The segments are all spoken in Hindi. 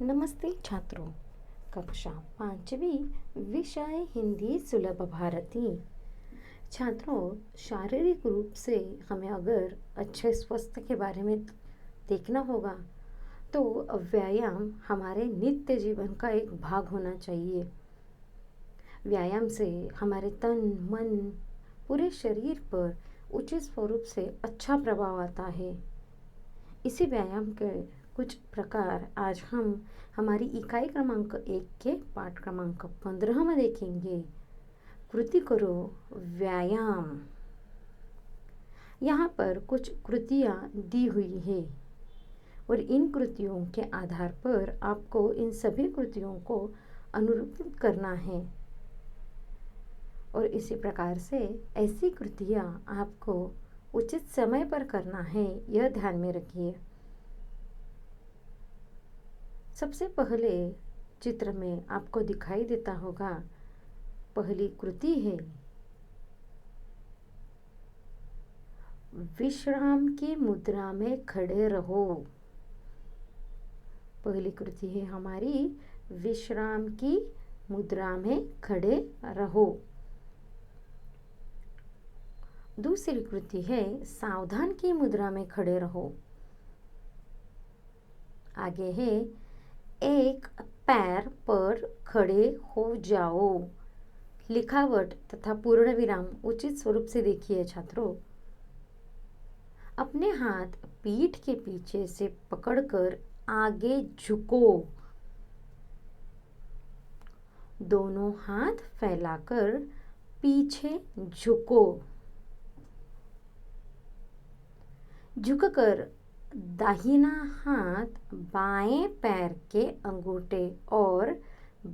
नमस्ते छात्रों। कक्षा 5वीं, विषय हिंदी सुलभ भारती। छात्रों, शारीरिक रूप से हमें अगर अच्छे स्वास्थ्य के बारे में देखना होगा तो व्यायाम हमारे नित्य जीवन का एक भाग होना चाहिए। व्यायाम से हमारे तन मन पूरे शरीर पर उचित स्वरूप से अच्छा प्रभाव आता है। इसी व्यायाम के कुछ प्रकार आज हम हमारी इकाई क्रमांक 1 के पाठ क्रमांक 15 में देखेंगे। कृति करो व्यायाम। यहाँ पर कुछ कृतियाँ दी हुई है और इन कृतियों के आधार पर आपको इन सभी कृतियों को अनुरूपित करना है और इसी प्रकार से ऐसी कृतियाँ आपको उचित समय पर करना है, यह ध्यान में रखिए। सबसे पहले चित्र में आपको दिखाई देता होगा, पहली कृति है विश्राम की मुद्रा में खड़े रहो। पहली कृति है हमारी विश्राम की मुद्रा में खड़े रहो। दूसरी कृति है सावधान की मुद्रा में खड़े रहो। आगे है एक पैर पर खड़े हो जाओ। लिखावट तथा पूर्ण विराम उचित स्वरूप से देखिए छात्रों। अपने हाथ पीठ के पीछे से पकड़कर आगे झुको। दोनों हाथ फैलाकर पीछे झुको। झुककर दाहिना हाथ बाएं पैर के अंगूठे और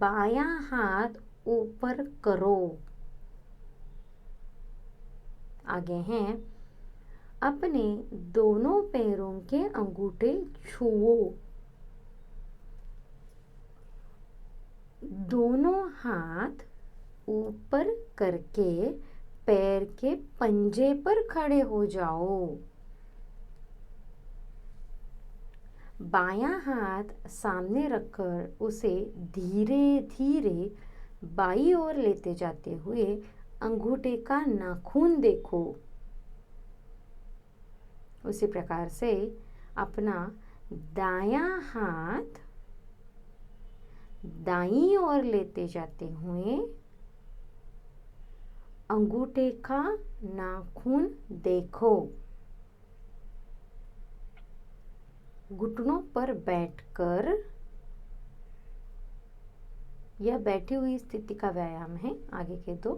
बायां हाथ ऊपर करो। आगे हैं अपने दोनों पैरों के अंगूठे छुओ। दोनों हाथ ऊपर करके पैर के पंजे पर खड़े हो जाओ। बायां हाथ सामने रखकर उसे धीरे धीरे बाईं ओर लेते जाते हुए अंगूठे का नाखून देखो। उसी प्रकार से अपना दायां हाथ दाईं ओर लेते जाते हुए अंगूठे का नाखून देखो। घुटनों पर बैठकर, यह बैठी हुई स्थिति का व्यायाम है। आगे के दो,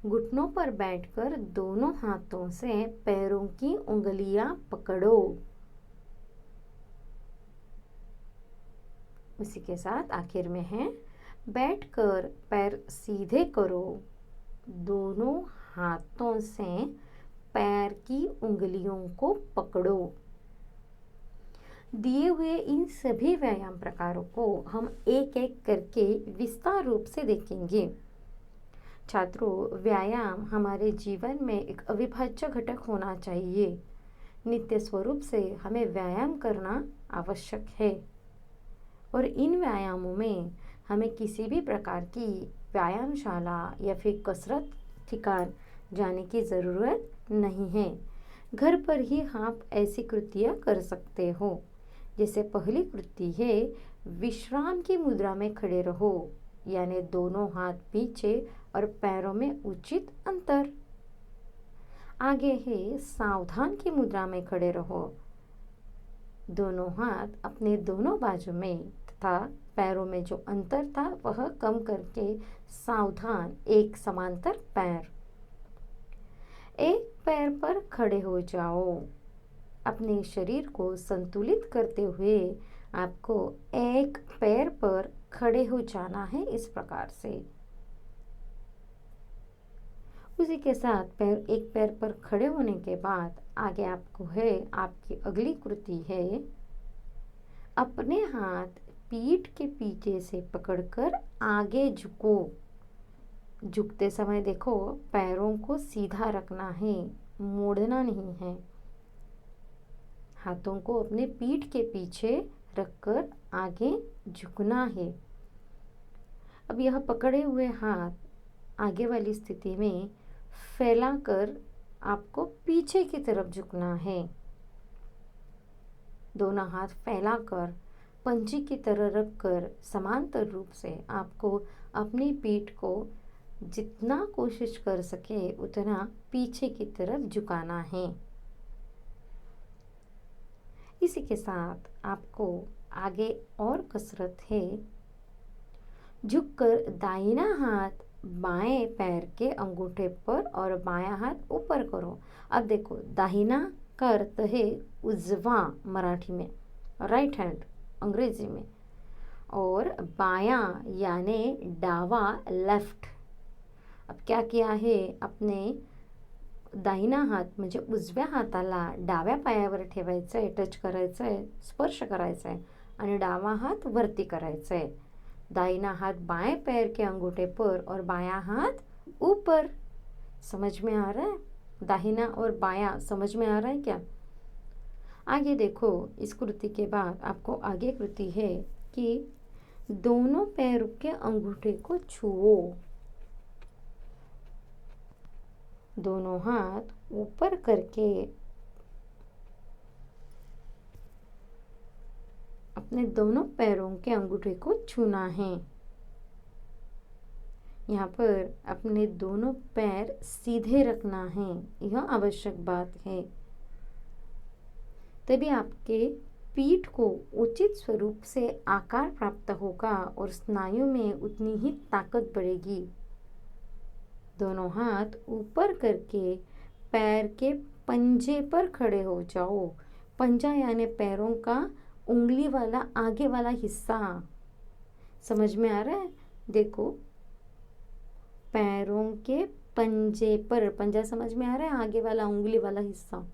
घुटनों पर बैठकर दोनों हाथों से पैरों की उंगलियां पकड़ो। इसी के साथ आखिर में है बैठकर पैर सीधे करो। दोनों हाथों से पैर की उंगलियों को पकड़ो। दिए हुए इन सभी व्यायाम प्रकारों को हम एक एक करके विस्तार रूप से देखेंगे। छात्रों, व्यायाम हमारे जीवन में एक अविभाज्य घटक होना चाहिए। नित्य स्वरूप से हमें व्यायाम करना आवश्यक है और इन व्यायामों में हमें किसी भी प्रकार की व्यायामशाला या फिर कसरत ठिकान जाने की ज़रूरत नहीं है। घर पर ही आप ऐसी कृतियाँ कर सकते हो। जैसे पहली कृति है विश्राम की मुद्रा में खड़े रहो, यानी दोनों हाथ पीछे और पैरों में उचित अंतर। आगे है सावधान की मुद्रा में खड़े रहो। दोनों हाथ अपने दोनों बाजू में तथा पैरों में जो अंतर था वह कम करके सावधान एक समांतर पैर। एक पैर पर खड़े हो जाओ। अपने शरीर को संतुलित करते हुए आपको एक पैर पर खड़े हो जाना है। इस प्रकार से उसी के साथ एक पैर पर खड़े होने के बाद आगे आपको है आपकी अगली कृति है अपने हाथ पीठ के पीछे से पकड़कर आगे झुको। झुकते समय देखो पैरों को सीधा रखना है, मोड़ना नहीं है। हाथों को अपने पीठ के पीछे रखकर आगे झुकना है। अब यह पकड़े हुए हाथ आगे वाली स्थिति में फैलाकर आपको पीछे की तरफ झुकना है। दोनों हाथ फैलाकर पंजी की तरह रखकर समांतर रूप से आपको अपनी पीठ को जितना कोशिश कर सके उतना पीछे की तरफ झुकाना है। इसी के साथ आपको आगे और कसरत है। झुककर दाहिना हाथ बाएं पैर के अंगूठे पर और बायां हाथ ऊपर करो। अब देखो, दाहिना का अर्थ है उजवा मराठी में, राइट हैंड अंग्रेजी में, और बायां यानी डावा लेफ्ट। अब क्या किया है, अपने दाहिना हात म्हणजे उजव्या हाताला डाव्या पायावर ठेवायचं आहे, टच करायचं आहे, स्पर्श करायचा आहे आणि डावा हात वरती करायचा है। दाहिना हाथ बाएं पैर के अंगूठे पर और बायां हाथ ऊपर। समझ में आ रहा है? दाहिना और बायां समझ में आ रहा है क्या? आगे देखो, इस कृति के बाद आपको आगे कृति है कि दोनों पैरों के अंगूठे को छुओ। दोनों हाथ ऊपर करके अपने दोनों पैरों के अंगूठे को छूना है। यहाँ पर अपने दोनों पैर सीधे रखना है, यह आवश्यक बात है। तभी आपके पीठ को उचित स्वरूप से आकार प्राप्त होगा और स्नायु में उतनी ही ताकत बढ़ेगी। दोनों हाथ ऊपर करके पैर के पंजे पर खड़े हो जाओ। पंजा यानी पैरों का उंगली वाला आगे वाला हिस्सा। समझ में आ रहा है? देखो, पैरों के पंजे पर, पंजा समझ में आ रहा है? आगे वाला उंगली वाला हिस्सा।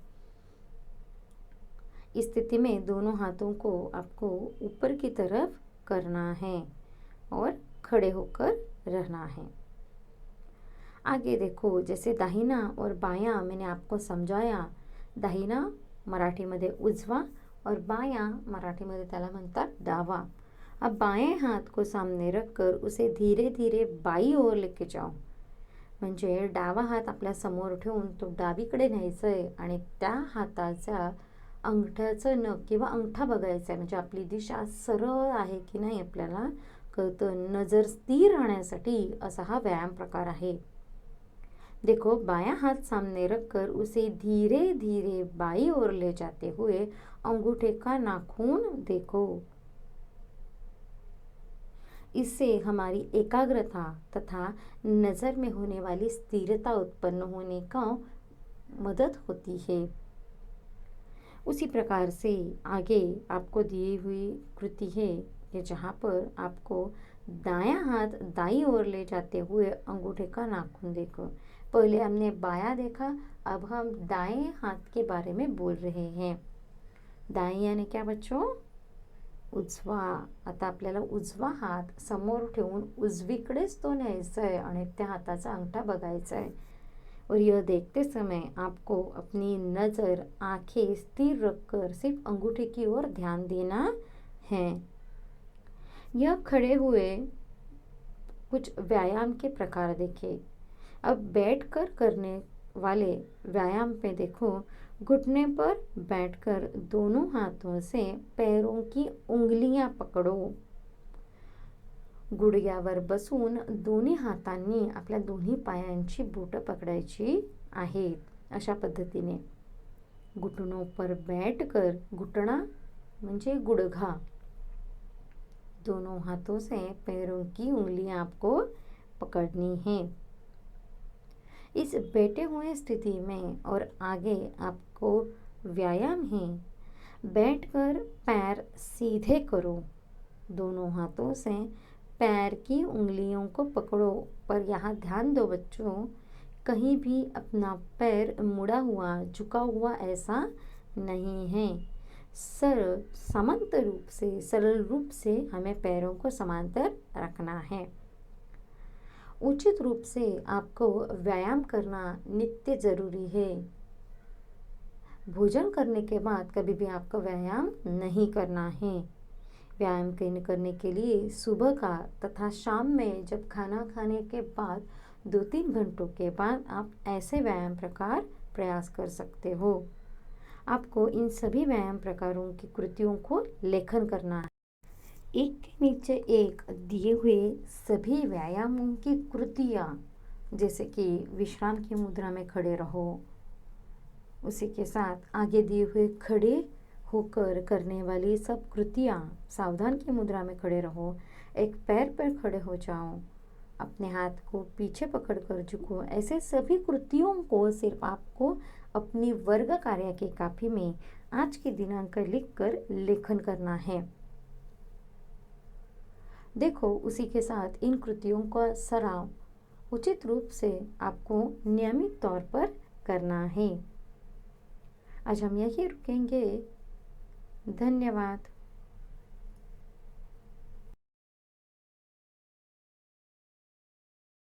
इस स्थिति में दोनों हाथों को आपको ऊपर की तरफ करना है और खड़े होकर रहना है। आगे देखो, जैसे दाहिना और बायां मैंने आपको समझाया। दाहिना मराठीमध्ये उजवा और बायां मराठीमध्ये त्याला म्हणतात डावा। अब बाएं हाथ को सामने रखकर उसे धीरे धीरे बाई ओर लेके जाओ। म्हणजे डावा हात आपल्या समोर ठेवून तो डावीकडे न्यायचा आहे आणि त्या हाताच्या अंगठ्याचं नख किंवा अंगठा बघायचा आहे, म्हणजे आपली दिशा सरळ आहे की नाही आपल्याला कळतं। नजर स्थिर राहण्यासाठी असा हा व्यायाम प्रकार आहे। देखो, बायां हाथ सामने रखकर उसे धीरे धीरे बाई ओर ले जाते हुए अंगूठे का नाखून देखो। इससे हमारी एकाग्रता तथा नजर में होने वाली स्थिरता उत्पन्न होने का मदद होती है। उसी प्रकार से आगे आपको दी हुई कृति है कि जहाँ पर आपको दायां हाथ दाईं ओर ले जाते हुए अंगूठे का नाखून देखो। पहले हमने बायां देखा, अब हम दाएं हाथ के बारे में बोल रहे हैं। दाएं यानी क्या बच्चों? उजवा। आता आपल्याला उजवा हात समोर ठेवून उजवीकडेच तो न्यायचा आहे आणि त्या हाताचा अंगठा बघायचा है। और यह देखते समय आपको अपनी नज़र, आंखें स्थिर रखकर सिर्फ अंगूठे की ओर ध्यान देना है। यह खड़े हुए कुछ व्यायाम के प्रकार देखें। अब बैठकर करने वाले व्यायाम पे देखो, घुटने पर बैठकर दोनों हाथों से पैरों की उंगलियां पकडो। गुडघ्यावर बसून दोन्ही हातांनी आपल्या दोन्ही पायांची बोटं पकडायची आहेत। अशा पद्धतीने घुटनों पर बैठकर, घुटना म्हणजे गुडघा, दोनों हाथों से पैरों की उंगलियां आपको पकड़नी है। इस बैठे हुए स्थिति में और आगे आपको व्यायाम है। बैठकर पैर सीधे करो, दोनों हाथों से पैर की उंगलियों को पकड़ो। पर यहाँ ध्यान दो बच्चों, कहीं भी अपना पैर मुड़ा हुआ, झुका हुआ ऐसा नहीं है। सरल रूप से हमें पैरों को समांतर रखना है। उचित रूप से आपको व्यायाम करना नित्य जरूरी है। भोजन करने के बाद कभी भी आपको व्यायाम नहीं करना है। व्यायाम करने के लिए सुबह का तथा शाम में जब खाना खाने के बाद 2-3 घंटों के बाद आप ऐसे व्यायाम प्रकार प्रयास कर सकते हो। आपको इन सभी व्यायाम प्रकारों की कृतियों को लेखन करना है। एक के नीचे एक दिए हुए सभी व्यायामों की कृतियाँ, जैसे कि विश्राम की मुद्रा में खड़े रहो, उसी के साथ आगे दिए हुए खड़े होकर करने वाली सब कृतियाँ, सावधान की मुद्रा में खड़े रहो, एक पैर पर खड़े हो जाओ, अपने हाथ को पीछे पकड़कर झुको, ऐसे सभी कृतियों को सिर्फ आपको अपनी वर्ग कार्य की कॉपी में आज के दिनांक लिखकर लेखन करना है। देखो, उसी के साथ इन कृतियों का सराव उचित रूप से आपको नियमित तौर पर करना है। आज हम यहीं रुकेंगे। धन्यवाद।